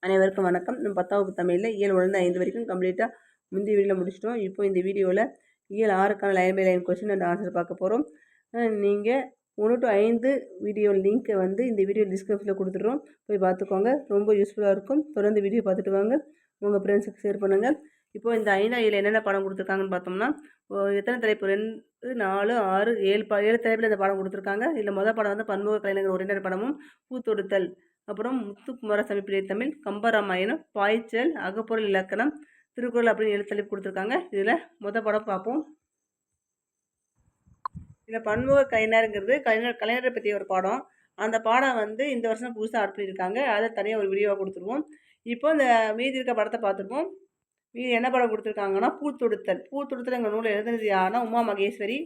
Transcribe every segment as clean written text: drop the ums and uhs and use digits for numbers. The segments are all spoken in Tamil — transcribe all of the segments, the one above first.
அனைவருக்கும் வணக்கம். நம்ம 10வது தமிழில் இயல் 1 வரைக்கும் கம்ப்ளீட்டாக முந்தைய வீடியோவில் முடிச்சிட்டோம். இப்போ இந்த வீடியோவில் இயல் 6க்கான line by line question and answer பார்க்க போகிறோம். நீங்கள் 1 to 5 வீடியோ லிங்க்கை இந்த வீடியோ டிஸ்கிரிப்ஷனில் கொடுத்துட்றோம், போய் பார்த்துக்கோங்க. ரொம்ப யூஸ்ஃபுல்லாக இருக்கும். தொடர்ந்து வீடியோ பார்த்துட்டு வாங்க, உங்கள் ஃப்ரெண்ட்ஸுக்கு ஷேர் பண்ணுங்கள். இப்போது இந்த 5ஆம் இயல் என்னென்ன பாடம் கொடுத்துருக்காங்கன்னு பார்த்தோம்னா, எத்தனை தலைப்பு 2, 4, 6, 7 தலைப்பில் இந்த பாடம் கொடுத்துருக்காங்க. இதில் முதல் பாடம் பன்முக கலைஞர் உரைநடை படமும் பூத்தொடுத்தல், அப்புறம் முத்துக்குமாரசாமி பிள்ளை தமிழ், கம்பராமாயணம், பாய்ச்சல், அகப்பொருள் இலக்கணம், திருக்குறள் அப்படின்னு 7 தலைப்பு கொடுத்துருக்காங்க. இதில் மொதல் படம் பார்ப்போம். இதில் பன்முக கலைஞருங்கிறது கலைஞரை பற்றிய ஒரு பாடம். அந்த பாடம் இந்த வருஷம் புதுசாக ஆட் பண்ணியிருக்காங்க. அதை தனியாக ஒரு வீடியோவாக கொடுத்துருவோம். இப்போ இந்த மீதி இருக்க படத்தை பார்த்துருப்போம். மீதி என்ன படம் கொடுத்துருக்காங்கன்னா பூத்தொடுத்தல் எங்கள் நூலை எழுதுனது யாருன்னா உமா மகேஸ்வரி.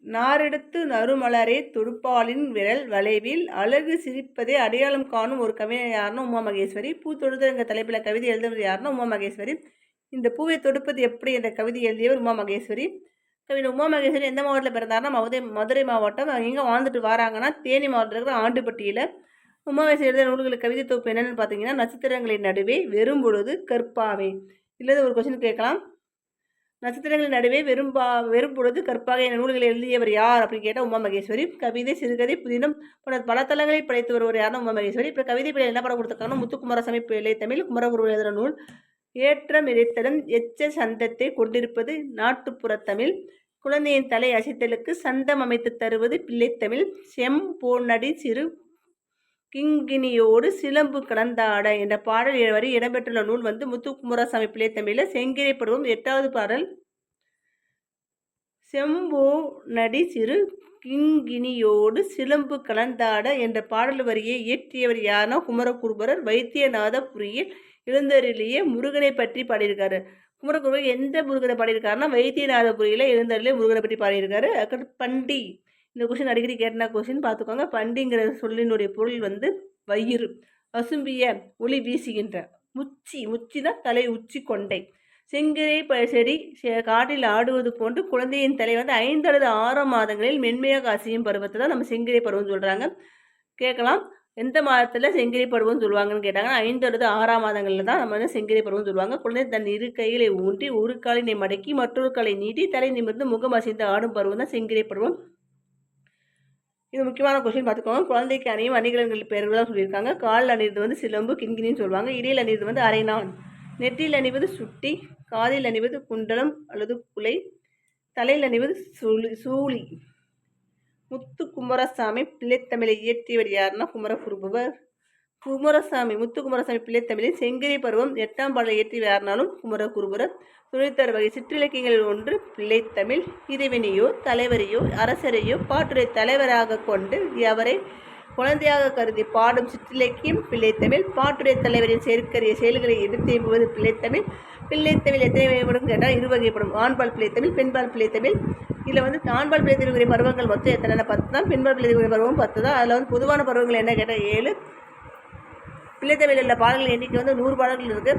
நாரெடுத்து நறுமலரே தொடுப்பாலின் விரல் வளைவில் அழகு சிரிப்பதை அடையாளம் காணும் ஒரு கவிஞர் யாருன்னா உமா மகேஸ்வரி. பூத்தொடுத்தல் எங்கள் தலைப்பில் கவிதை எழுதுவது யாருன்னா உமா மகேஸ்வரி. இந்த பூவை தொடுப்பது எப்படி என்ற கவிதை எழுதியவர் உமா மகேஸ்வரி. கவிஞர் உமா மகேஸ்வரி எந்த மாவட்டத்தில் பிறந்தாருன்னா மதுரை மாவட்டம். அவங்க எங்கே வாழ்ந்துட்டு வராங்கன்னா தேனி மாவட்டத்தில் இருக்கிற ஆண்டுப்பட்டியில். உமா மகேஸ்வரி எழுதிய நூல்களுக்கு கவிதை தொகுப்பு என்னென்னு பார்த்தீங்கன்னா, நட்சத்திரங்களின் நடுவே, வெறும் பொழுது, கற்பாவே. இல்லை ஒரு கொஸ்டின் கேட்கலாம். நட்சத்திரங்களின் நடுவே வெறும் பொழுது கற்பாக என நூல்களை எழுதியவர் யார் அப்படின்னு கேட்டால் உமா மகேஸ்வரி. கவிதை, சிறுகதை, புதினம் போன்ற பல தளங்களை படைத்து வருவர் யாருன்னா உமா மகேஸ்வரி. இப்போ கவிதை பிள்ளை என்ன படம் கொடுத்துருக்காங்கன்னா, முத்துக்குமாரசாமி பிள்ளை தமிழ், குமரகுரு எழுதுகிற நூல். ஏற்றம் இறைத்தலும் எச்ச சந்தத்தை கொண்டிருப்பது நாட்டுப்புறத்தமிழ். குழந்தையின் தலை அசைத்தலுக்கு சந்தம் அமைத்து தருவது பிள்ளைத்தமிழ். செம்போனடி சிறு கிங்கினியோடு சிலம்பு கலந்தாட என்ற பாடல் வரி இடம்பெற்றுள்ள நூல் முத்துக்குமாரசாமி பிள்ளை தமிழில். செங்கிரை பருவம் 8வது பாடல். செம்போனடி சிறு கிங்கினியோடு சிலம்பு கலந்தாட என்ற பாடல் வரியை இயற்றியவர் யாருன்னா குமரகுருபரர். வைத்தியநாதபுரியில் எழுந்தருளிய முருகனை பற்றி பாடியிருக்காரு. குமரகுருபரர் எந்த முருகனை பாடியிருக்காருன்னா வைத்தியநாதபுரியில் எழுந்தருளிய முருகனை பற்றி பாடியிருக்காரு. அதுக்கடுத்து பண்டி. இந்த கொஸ்டின் அடிக்கடி கேட்டனா கொஸ்டின் பார்த்துக்கோங்க. பண்டிங்கிற சொல்லினுடைய பொருள் வயிறு. அசும்பிய ஒளி வீசுகின்ற. முச்சினா தலை உச்சி கொண்டை. செங்கிரை செடி காட்டில் ஆடுவது போன்று குழந்தையின் தலை 5 அல்லது 6 மாதங்களில் மென்மையாக அசையும் பருவத்தை தான் நம்ம செங்கிரை பருவம் சொல்கிறாங்க. கேட்கலாம், எந்த மாதத்தில் செங்கிரை பருவம் சொல்லுவாங்கன்னு கேட்டாங்கன்னா 5 அல்லது 6 மாதங்களில் தான் நம்ம செங்கிரை பருவம் சொல்லுவாங்க. குழந்தை தன் 2 கைகளை ஊன்றி ஒரு காலினை மடக்கி மற்றொரு காலை நீட்டி தலை நிமிர்ந்து முகம் அசைந்து ஆடும் பருவம் தான் செங்கிரை பருவம். இது முக்கியமான கொஸ்டின் பார்த்துக்கோங்க. குழந்தைக்கு அணியும் அணிகலன்கள் பெயர்கள் தான் சொல்லியிருக்காங்க. காலில் அணிவது சிலம்பு, கிண்கிணின்னு சொல்லுவாங்க. இடையில் அணிவது அரைநான். நெற்றியில் அணிவது சுட்டி. காதில் அணிவது குண்டலம் அல்லது குலை. தலையில் அணிவது சூளி. முத்துக்குமாரசாமி பிள்ளைத்தமிழை இயற்றியவர் யாருன்னா முத்துக்குமாரசாமி பிள்ளைத்தமிழில் செங்கிரை பருவம் 8ஆம் பாடலை இயற்றியவர் யாருனாலும் குமரகுருபரர். துணைத்தர வகை சிற்றிலக்கியங்களில் ஒன்று பிள்ளைத்தமிழ். இறைவனையோ தலைவரையோ அரசரையோ பாட்டுரை தலைவராக கொண்டு அவரை குழந்தையாக கருதி பாடும் சிற்றிலக்கியம் பிள்ளைத்தமிழ். பாட்டுரை தலைவரின் செயற்கரிய செயல்களை எடுத்து எம்புவது பிள்ளைத்தமிழ். பிள்ளைத்தமிழ் எத்தனை வகைப்படும் கேட்டால் 2 வகைப்படும். ஆண்பால் பிள்ளைத்தமிழ், பெண்பால் பிள்ளைத்தமிழ். இதில் ஆண்பால் பிள்ளைத்தமிழ் பருவங்கள் மொத்தம் எத்தனை 10 தான். பெண்பால் பிள்ளைத்தமிழ் பருவம் 10 தான். அதில் பொதுவான பருவங்கள் என்ன கேட்டால் 7. பிள்ளைத்தமிழில் உள்ள பாடல்கள் எண்ணிக்கை 100 பாடல்கள் இருக்குது.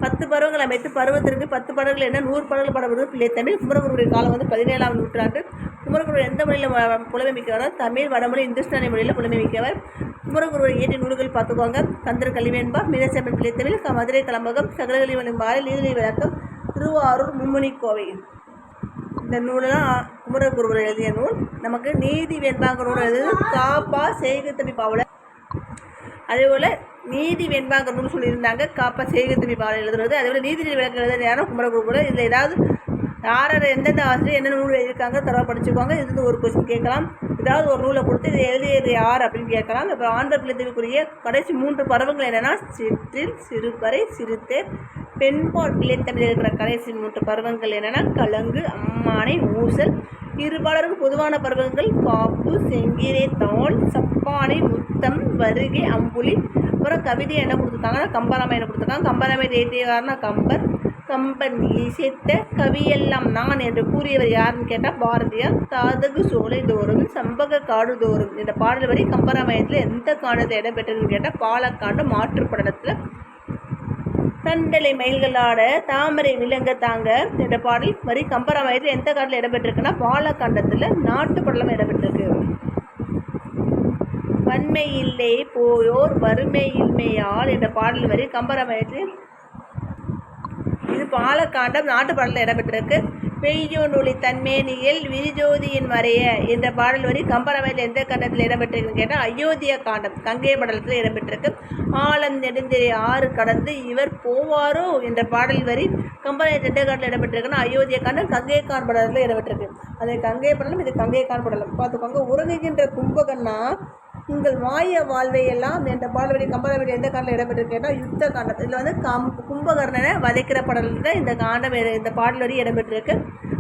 10 பருவங்கள் அமைத்து பருவத்திற்கு 10 பாடல்கள் என்ன 100 பாடல்கள் பாடப்படுவது பிள்ளைத்தமிழ். குமரகுருடைய காலம் 17ஆம் நூற்றாண்டு. குமரகுரு எந்த மொழியில் புலமை மிக்கவர்? தமிழ், வடமொழி, இந்துஸ்தானி மொழியில் புலமை மிக்கவர். குமரகுருவை இயற்றிய நூல்கள் பார்த்துக்கோங்க. கந்தர் கலிவேன்பா, மீனசேமன் பிள்ளைத்தமிழ், மதுரை கலம்பகம், சகலகலி மாறல், நீதிநெறி விளக்கம், திருவாரூர் மும்முனி கோவை. இந்த நூலெல்லாம் குமரகுருவர் எழுதிய நூல். நமக்கு நீதி வெண்பாங்க நூல் எழுதுது காப்பா செய்கத்தம்பி பாவலர். அதேபோல் நீதி வெண்பாங்க நூல் சொல்லியிருந்தாங்க காப்பா செய்கத்தம்பி பாவலர் எழுதுறது. அதேபோல் நீதிநெறி விளக்கம் எழுதுறது யாரும் குமரகுருபரர். இதில் ஏதாவது யார் எந்தெந்த ஆசிரியர் என்னென்ன நூல் எழுதியிருக்காங்க தரவா படிச்சுக்கோங்க. இது ஒரு கொஸ்டின் கேட்கலாம். ஏதாவது ஒரு நூலை கொடுத்து இதை எழுதியது யார் அப்படின்னு கேட்கலாம். இப்போ ஆண்பால் பிள்ளைத்தமிழுக்குரிய கடைசி 3 பருவங்கள் என்னென்னா சிற்றில், சிறுபறை, சிறுத்தேர். பெண்பால் பிள்ளைத்தமிழ் இருக்கிற கடைசி 3 பருவங்கள் என்னென்னா கலங்கு, அம்மானை, ஊசல். இருபாலருக்கு பொதுவான பருவங்கள் காப்பு, செங்கிரை, தாள், சப்பானை, முத்தம், வருகை, அம்புலி. அப்புறம் கவிதை என்ன கொடுத்துருக்காங்கன்னா கம்பராமாயணம் கொடுத்துருக்காங்க. கம்பராமாயணம் எழுதியவார்னா கம்பர். கம்பன் இசைத்த கவியெல்லாம் நான் என்று கூறியவர் யாருன்னு கேட்டால் பாரதியார். தாதகு சோலை தோறும் சம்பக காடு தோறும் என்ற பாடல் வரி கம்பராமாயணத்தில் எந்த காண்டத்தில் இடம்பெற்றதுன்னு கேட்டால் பாலக்காண்டு மாற்றுப்படலத்தில். தண்டலை மயில்களாட தாமரை விலங்க தாங்க என்ற பாடல் வரி கம்பராமாயணத்தில் எந்த காண்டில் இடம்பெற்றிருக்குன்னா பாலக்காண்டத்தில் நாட்டுப்படலம் இடம்பெற்றிருக்கு. வன்மை இல்லை போயோர் வறுமை இன்மையால் என்ற பாடல் வரி கம்பராமாயணத்தில் இது பாலக்காண்டம் நாட்டு பாடலில் இடம்பெற்றிருக்கு. பெய்யோ நூலி தன்மேனியில் விரிஜோதியின் மறைய என்ற பாடல் வரி கம்பராமாயணத்தில் எந்த காண்டத்தில் இடம்பெற்றிருக்குன்னு கேட்டால் அயோத்தியா காண்டம் கங்கை படலத்தில் இடம்பெற்றிருக்கு. ஆழம் நெடுந்தெறி ஆறு கடந்து இவர் போவாரோ என்ற பாடல் வரி கம்பராமாயணத்தில் எந்த காண்டத்தில் இடம்பெற்றிருக்குன்னா அயோத்தியா காண்டம் கங்கை கான் படலத்தில் இடம்பெற்றிருக்கு. அது கங்கை படலம், இது கங்கை கான் படலம். பார்த்துக்கோங்க. உறங்குகின்ற கும்பகர்ணா உங்கள் மாய வாழ்வை எல்லாம் என்ற பாடல்வழி கம்பராமாயணம் எந்த காண்டில் இடம்பெற்றிருக்கேன்னா யுத்த காண்டம். இதில் வந்து கும்பகர்ணனை வதைக்கிற பாடலில் இந்த காண்டம் இந்த பாடல் வரி இடம்பெற்றிருக்கு.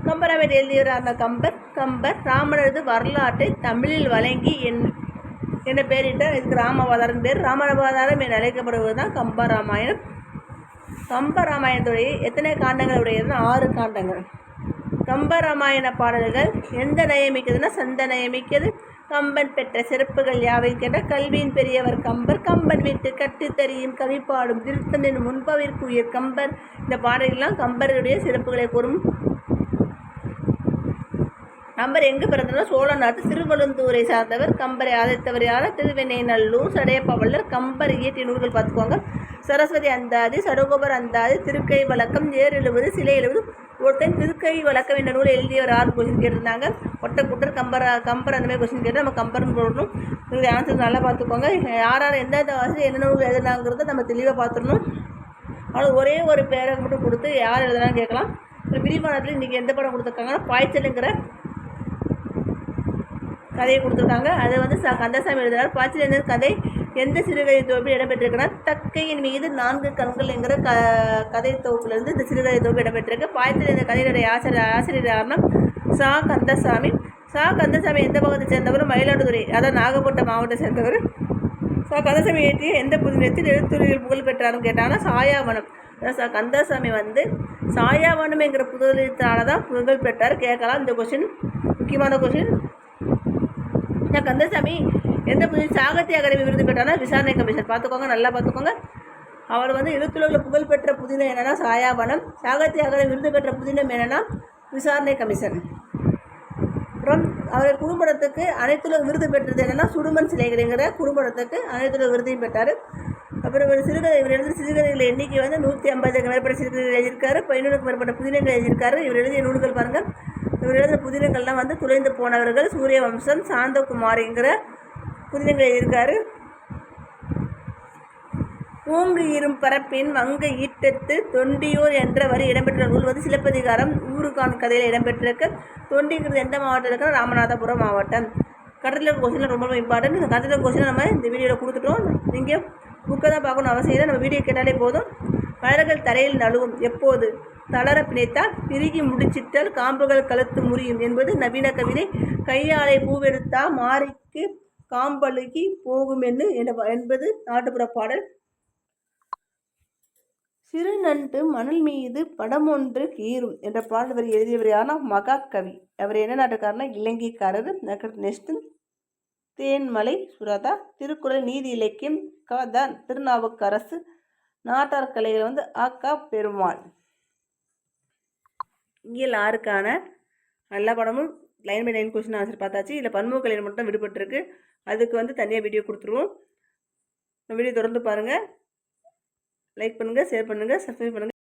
கம்பராமாயணம் எழுதியவரான கம்பர் ராமனது வரலாற்றை தமிழில் வழங்கி என்ன பேரிட்ட இதுக்கு ராமாவதாரம் பேர். ராமாவதாரம் என அழைக்கப்படுவது தான் கம்பராமாயணம். கம்பராமாயணத்துடைய எத்தனை காண்டங்கள் உடையதுன்னா 6 காண்டங்கள். கம்பராமாயண பாடல்கள் எந்த நயமிக்குதுன்னா சந்த நயமிக்குது. கம்பன் பெற்ற சிறப்புகள் யாவை கேட்டால் கல்வியின் பெரியவர் கம்பர், கம்பன் வீட்டு கட்டுத்தறியும் கவிப்பாடும் திருத்தனின் முன்பவிற்கு உயிர் கம்பர். இந்த பாடல்கள்லாம் கம்பருடைய சிறப்புகளை கூறும். கம்பர் எங்கு பிறந்தனா சோழ நாட்டு திருவழுந்தூரை சார்ந்தவர். கம்பரை ஆதரித்தவர் யார திருவெண்ணைநல்லூர் சடையப்பவள்ளர். கம்பர் இயற்றிய நூல்கள் பார்த்துக்கோங்க. சரஸ்வதி அந்தாதி, சடகோபர் அந்தாதி, திருக்கை வழக்கம், ஏர் எழுவது, சிலை எழுவது. ஒருத்தன் திருக்கை வழக்கம் என்ற நூலை எழுதியவர் யார் கொஸ்டின் கேட்டிருந்தாங்க. ஒட்டக்குட்டர். கம்பர் அந்த மாதிரி கொஸ்டின் கேட்டால் நம்ம கம்பர்னு போடணும். இதுக்கு ஆன்சர் நல்லா பார்த்துக்கோங்க. யார் எந்தெந்த வாசல் என்ன நூல் எழுதுனாங்கிறத நம்ம தெளிவாக பார்த்துடணும். ஆனால் ஒரே ஒரு பேரை மட்டும் கொடுத்து யார் எழுதுனான்னு கேட்கலாம். விரிவானத்தில் இன்றைக்கி எந்த படம் கொடுத்துருக்காங்கன்னா பாய்ச்சலுங்கிற கதையை கொடுத்துருக்காங்க. அதை வந்து கந்தசாமி எழுதினார். பாய்ச்சல் கதை எந்த சிறுகதை தொகுப்பில் இடம்பெற்றிருக்குன்னா தக்கையின் மீது 4 கண்கள் என்கிற கதை தொகுப்பிலிருந்து இந்த சிறுகதை தொகுப்பு இடம்பெற்றிருக்கு. பாய்ச்சல் இந்த கதையுடைய ஆசிரியர் யாருன்னா கந்தசாமி. கந்தசாமி எந்த பகுதியை சேர்ந்தவர்? மயிலாடுதுறை, அதாவது நாகப்பட்டினம் மாவட்டத்தை சேர்ந்தவர். கந்தசாமி இயற்றிய எந்த புதினத்தில் எழுத்துறையில் புகழ் பெற்றாருன்னு கேட்டாங்கன்னா சாயாவனம். கந்தசாமி வந்து சாயாவனம் என்கிற புதலித்தால தான் புகழ் பெற்றார். கேட்கலாம் இந்த கொஸ்டின், முக்கியமான கொஸ்டின். கந்தசாமி எந்த புதினம் சாகித்ய அகாடமி விருது பெற்றார்னா விசாரணை கமிஷன். பார்த்துக்கோங்க, நல்லா பார்த்துக்கோங்க. அவர் வந்து எழுத்துலகில் புகழ்பெற்ற புதினம் என்னென்னா சாயாவனம். சாகித்ய அகாடமி விருது பெற்ற புதினம் என்னென்னா விசாரணை கமிஷன். அப்புறம் அவர் குறும்படத்துக்கு அனைத்துலக விருது பெற்றது என்னென்னா சுடுமண் சிலைகள்ங்கிற குறும்படத்துக்கு அனைத்துலக விருதையும் பெற்றார். அப்புறம் இவர் எழுதிய சிறுகதைகள் எண்ணிக்கை வந்து 150க்கு மேற்பட்ட சிறுகதைகள் எழுதியிருக்காரு. 500க்கு மேற்பட்ட புதினங்கள் எழுதியிருக்காரு. இவர் எழுதிய நூல்கள் பாருங்கள். இவர் எழுதிய புதினங்கள்லாம் வந்து துளைந்து போனவர்கள், சூரிய வம்சம், சாந்தகுமாரிங்கிற புதினங்கள் எழுதியிருக்காரு. பூங்கு இரும் பரப்பின் வங்க ஈட்டத்து தொண்டியூர் என்ற வரி இடம்பெற்ற நூல் வந்து சிலப்பதிகாரம் ஊருக்கான் கதையில் இடம்பெற்றிருக்கு. தொண்டிங்கிறது எந்த மாவட்டம் இருக்குன்னா ராமநாதபுரம் மாவட்டம். கடலில் கொஸ்டின் ரொம்ப இம்பார்ட்டன்ட். இந்த கடலில் கொஸ்டின் நம்ம இந்த வீடியோவில் கொடுத்துட்டோம். நீங்கள் புக்கை தான் பார்க்கணும் அவசியம் இல்லை. நம்ம வீடியோ கேட்டாலே போதும். மலர்கள் தரையில் நழுவும் எப்போது? தளர பிணைத்தால் பிரிகி முடிச்சிட்டால் காம்புகள் கழுத்து முறியும் என்பது நவீன கவிதை. கையாலை பூவெடுத்தா மாறிக்கு காம்பழுகி போகும் என்பது நாட்டுப்புற பாடல். சிறு நண்டு மணல் மீது படமொன்று கீறும் என்ற பாடல் வரி எழுதியவர் யாருன்னா மகாகவி. அவர் என்ன நாட்டுக்காரனா இலங்கைக்காரர். நெக்ஸ்ட் தேன்மலை சுரதா. திருக்குறள் நீதி இலக்கியம் கதான் திருநாவுக்கரசு. நாட்டார் கலைகள் வந்து ஆக்கா பெருமாள். இயல் 6க்கான எல்லா படமும் line by line question answer பார்த்தாச்சு. இதில் பன்முக கலைகள் மட்டும் விடுபட்டிருக்கு. அதுக்கு வந்து தனியாக வீடியோ கொடுத்துருவோம். வீடியோ தொடர்ந்து பாருங்கள். லைக் பண்ணுங்கள், ஷேர் பண்ணுங்கள், சப்ஸ்கிரைப் பண்ணுங்கள்.